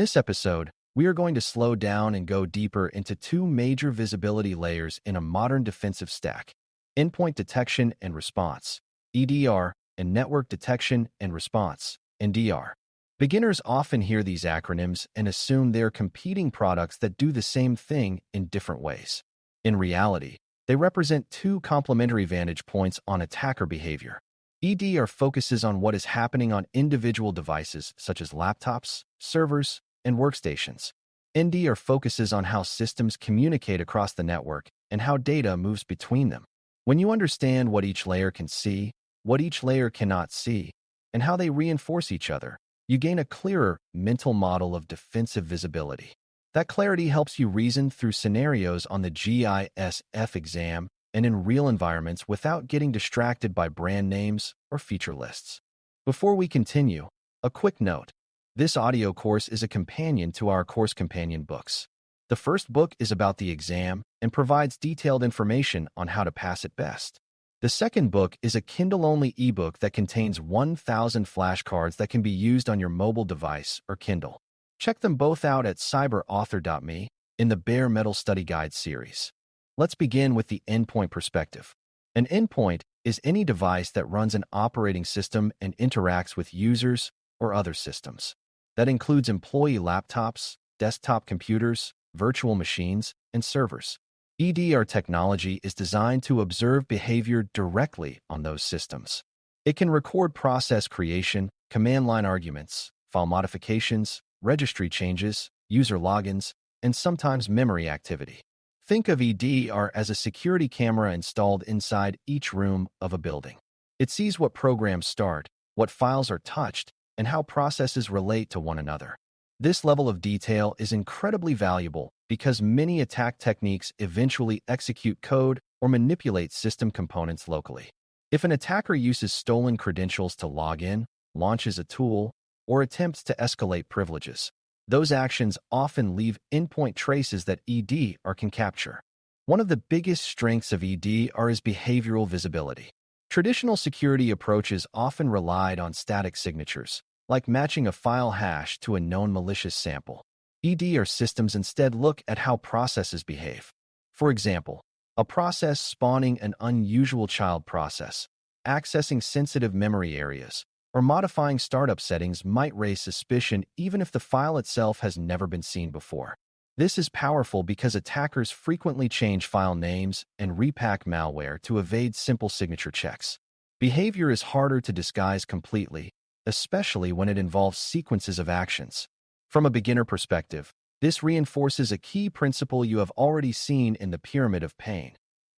this episode, we are going to slow down and go deeper into two major visibility layers in a modern defensive stack: Endpoint Detection and Response, EDR, and Network Detection and Response, NDR. Beginners often hear these acronyms and assume they're competing products that do the same thing in different ways. In reality, they represent two complementary vantage points on attacker behavior. EDR focuses on what is happening on individual devices such as laptops, servers, and workstations. NDR focuses on how systems communicate across the network and how data moves between them. When you understand what each layer can see, what each layer cannot see, and how they reinforce each other, you gain a clearer mental model of defensive visibility. That clarity helps you reason through scenarios on the GISF exam and in real environments without getting distracted by brand names or feature lists. Before we continue, a quick note. This audio course is a companion to our course companion books. The first book is about the exam and provides detailed information on how to pass it best. The second book is a Kindle-only ebook that contains 1,000 flashcards that can be used on your mobile device or Kindle. Check them both out at cyber.author.me in the Bare Metal Study Guide series. Let's begin with the endpoint perspective. An endpoint is any device that runs an operating system and interacts with users or other systems. That includes employee laptops, desktop computers, virtual machines, and servers. EDR technology is designed to observe behavior directly on those systems. It can record process creation, command line arguments, file modifications, registry changes, user logins, and sometimes memory activity. Think of EDR as a security camera installed inside each room of a building. It sees what programs start, what files are touched, and how processes relate to one another. This level of detail is incredibly valuable because many attack techniques eventually execute code or manipulate system components locally. If an attacker uses stolen credentials to log in, launches a tool, or attempts to escalate privileges, those actions often leave endpoint traces that EDR can capture. One of the biggest strengths of EDR is behavioral visibility. Traditional security approaches often relied on static signatures, like matching a file hash to a known malicious sample. EDR systems instead look at how processes behave. For example, a process spawning an unusual child process, accessing sensitive memory areas, or modifying startup settings might raise suspicion even if the file itself has never been seen before. This is powerful because attackers frequently change file names and repack malware to evade simple signature checks. Behavior is harder to disguise completely, especially when it involves sequences of actions. From a beginner perspective, this reinforces a key principle you have already seen in the pyramid of pain.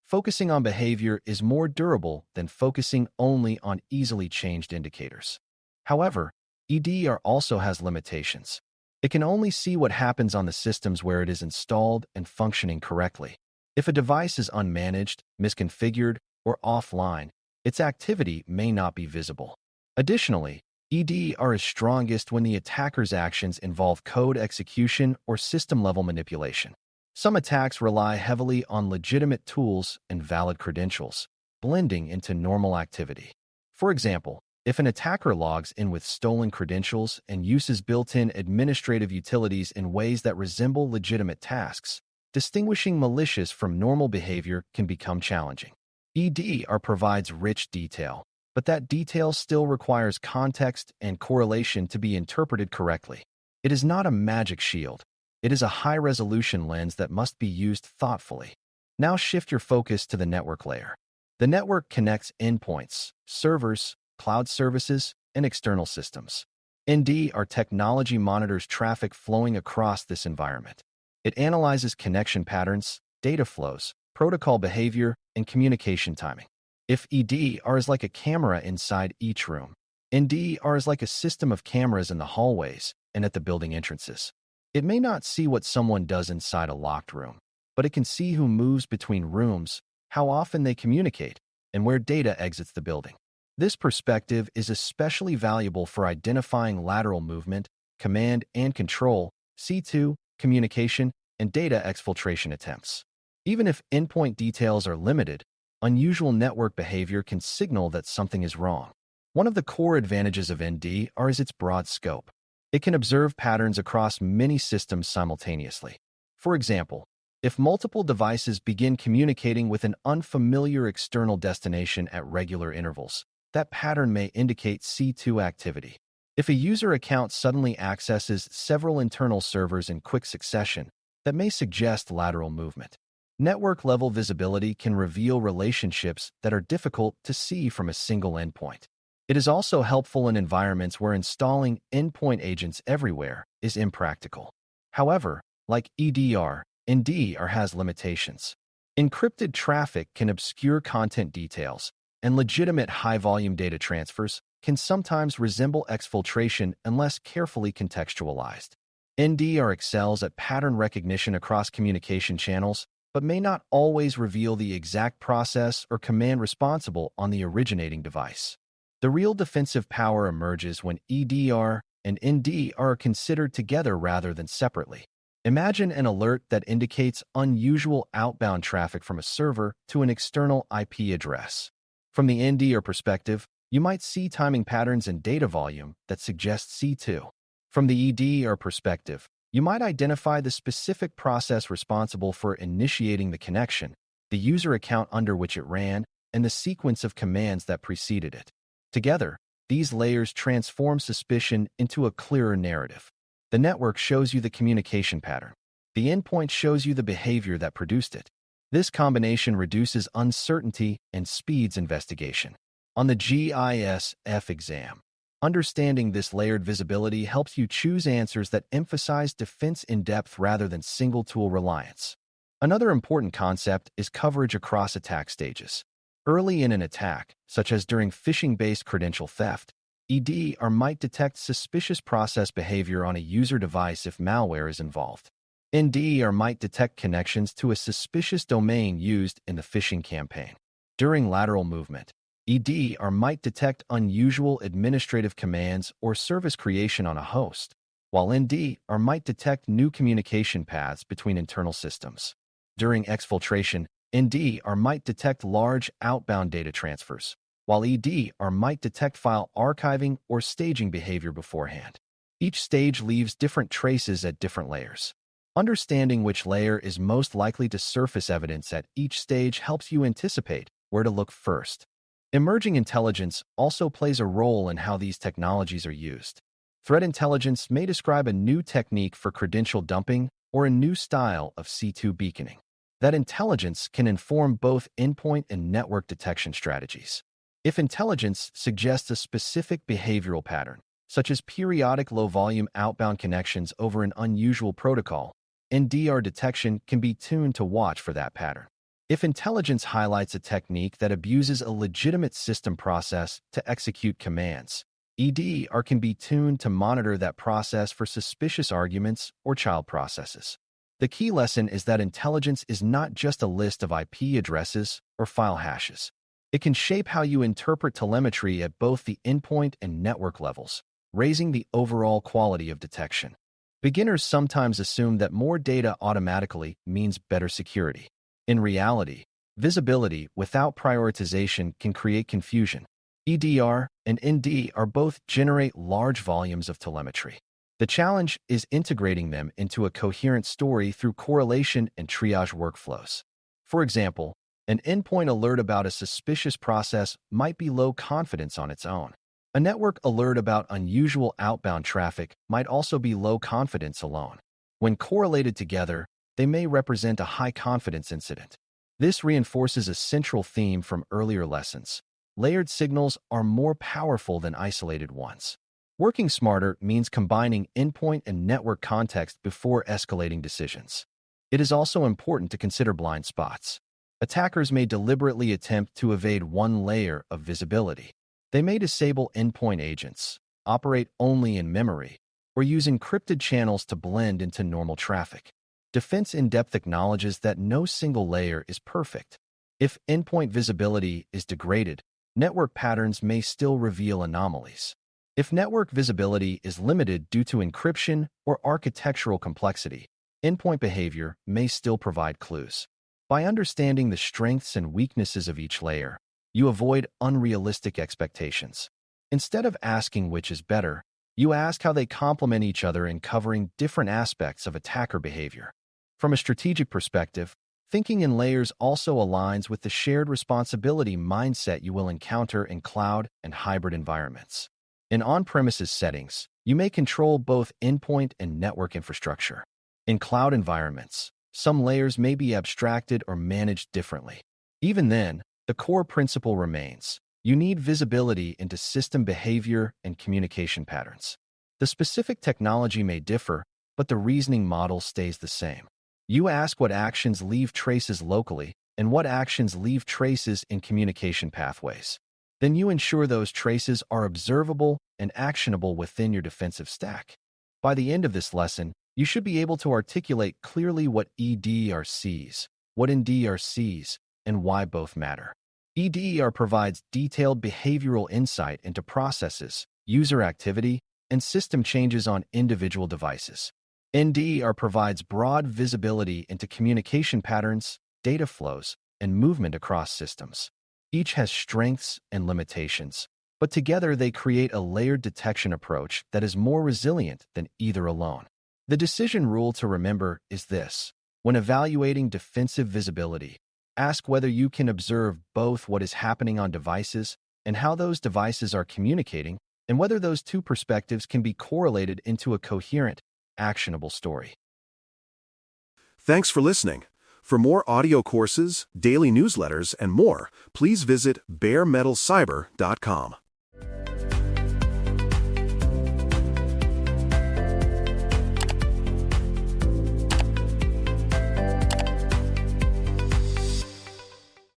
Focusing on behavior is more durable than focusing only on easily changed indicators. However, EDR also has limitations. It can only see what happens on the systems where it is installed and functioning correctly. If a device is unmanaged, misconfigured, or offline, its activity may not be visible. Additionally, EDR is strongest when the attacker's actions involve code execution or system-level manipulation. Some attacks rely heavily on legitimate tools and valid credentials, blending into normal activity. For example, if an attacker logs in with stolen credentials and uses built-in administrative utilities in ways that resemble legitimate tasks, distinguishing malicious from normal behavior can become challenging. EDR provides rich detail, but that detail still requires context and correlation to be interpreted correctly. It is not a magic shield. It is a high-resolution lens that must be used thoughtfully. Now shift your focus to the network layer. The network connects endpoints, servers, cloud services, and external systems. NDR technology monitors traffic flowing across this environment. It analyzes connection patterns, data flows, protocol behavior, and communication timing. If EDR is like a camera inside each room, NDR is like a system of cameras in the hallways and at the building entrances. It may not see what someone does inside a locked room, but it can see who moves between rooms, how often they communicate, and where data exits the building. This perspective is especially valuable for identifying lateral movement, command and control, C2, communication, and data exfiltration attempts. Even if endpoint details are limited, unusual network behavior can signal that something is wrong. One of the core advantages of NDR is its broad scope. It can observe patterns across many systems simultaneously. For example, if multiple devices begin communicating with an unfamiliar external destination at regular intervals, that pattern may indicate C2 activity. If a user account suddenly accesses several internal servers in quick succession, that may suggest lateral movement. Network-level visibility can reveal relationships that are difficult to see from a single endpoint. It is also helpful in environments where installing endpoint agents everywhere is impractical. However, like EDR, NDR has limitations. Encrypted traffic can obscure content details, and legitimate high-volume data transfers can sometimes resemble exfiltration unless carefully contextualized. NDR excels at pattern recognition across communication channels, but may not always reveal the exact process or command responsible on the originating device. The real defensive power emerges when EDR and NDR are considered together rather than separately. Imagine an alert that indicates unusual outbound traffic from a server to an external IP address. From the NDR perspective, you might see timing patterns in data volume that suggest C2. From the EDR perspective, you might identify the specific process responsible for initiating the connection, the user account under which it ran, and the sequence of commands that preceded it. Together, these layers transform suspicion into a clearer narrative. The network shows you the communication pattern. The endpoint shows you the behavior that produced it. This combination reduces uncertainty and speeds investigation. On the GISF exam, understanding this layered visibility helps you choose answers that emphasize defense in depth rather than single-tool reliance. Another important concept is coverage across attack stages. Early in an attack, such as during phishing-based credential theft, EDR might detect suspicious process behavior on a user device if malware is involved. NDR might detect connections to a suspicious domain used in the phishing campaign. During lateral movement, EDR might detect unusual administrative commands or service creation on a host, while NDR might detect new communication paths between internal systems. During exfiltration, NDR might detect large outbound data transfers, while EDR might detect file archiving or staging behavior beforehand. Each stage leaves different traces at different layers. Understanding which layer is most likely to surface evidence at each stage helps you anticipate where to look first. Emerging intelligence also plays a role in how these technologies are used. Threat intelligence may describe a new technique for credential dumping or a new style of C2 beaconing. That intelligence can inform both endpoint and network detection strategies. If intelligence suggests a specific behavioral pattern, such as periodic low-volume outbound connections over an unusual protocol, NDR detection can be tuned to watch for that pattern. If intelligence highlights a technique that abuses a legitimate system process to execute commands, EDR can be tuned to monitor that process for suspicious arguments or child processes. The key lesson is that intelligence is not just a list of IP addresses or file hashes. It can shape how you interpret telemetry at both the endpoint and network levels, raising the overall quality of detection. Beginners sometimes assume that more data automatically means better security. In reality, visibility without prioritization can create confusion. EDR and NDR both generate large volumes of telemetry. The challenge is integrating them into a coherent story through correlation and triage workflows. For example, an endpoint alert about a suspicious process might be low confidence on its own. A network alert about unusual outbound traffic might also be low confidence alone. When correlated together, they may represent a high-confidence incident. This reinforces a central theme from earlier lessons. Layered signals are more powerful than isolated ones. Working smarter means combining endpoint and network context before escalating decisions. It is also important to consider blind spots. Attackers may deliberately attempt to evade one layer of visibility. They may disable endpoint agents, operate only in memory, or use encrypted channels to blend into normal traffic. Defense in-depth acknowledges that no single layer is perfect. If endpoint visibility is degraded, network patterns may still reveal anomalies. If network visibility is limited due to encryption or architectural complexity, endpoint behavior may still provide clues. By understanding the strengths and weaknesses of each layer, you avoid unrealistic expectations. Instead of asking which is better, You ask how they complement each other in covering different aspects of attacker behavior. From a strategic perspective, thinking in layers also aligns with the shared responsibility mindset you will encounter in cloud and hybrid environments. In on-premises settings, you may control both endpoint and network infrastructure. In cloud environments, some layers may be abstracted or managed differently. Even then, the core principle remains. You need visibility into system behavior and communication patterns. The specific technology may differ, but the reasoning model stays the same. You ask what actions leave traces locally and what actions leave traces in communication pathways. Then you ensure those traces are observable and actionable within your defensive stack. By the end of this lesson, you should be able to articulate clearly what EDR sees, what NDR sees, and why both matter. EDR provides detailed behavioral insight into processes, user activity, and system changes on individual devices. NDR provides broad visibility into communication patterns, data flows, and movement across systems. Each has strengths and limitations, but together they create a layered detection approach that is more resilient than either alone. The decision rule to remember is this: when evaluating defensive visibility, ask whether you can observe both what is happening on devices and how those devices are communicating, and whether those two perspectives can be correlated into a coherent, actionable story. Thanks for listening. For more audio courses, daily newsletters, and more, please visit baremetalcyber.com.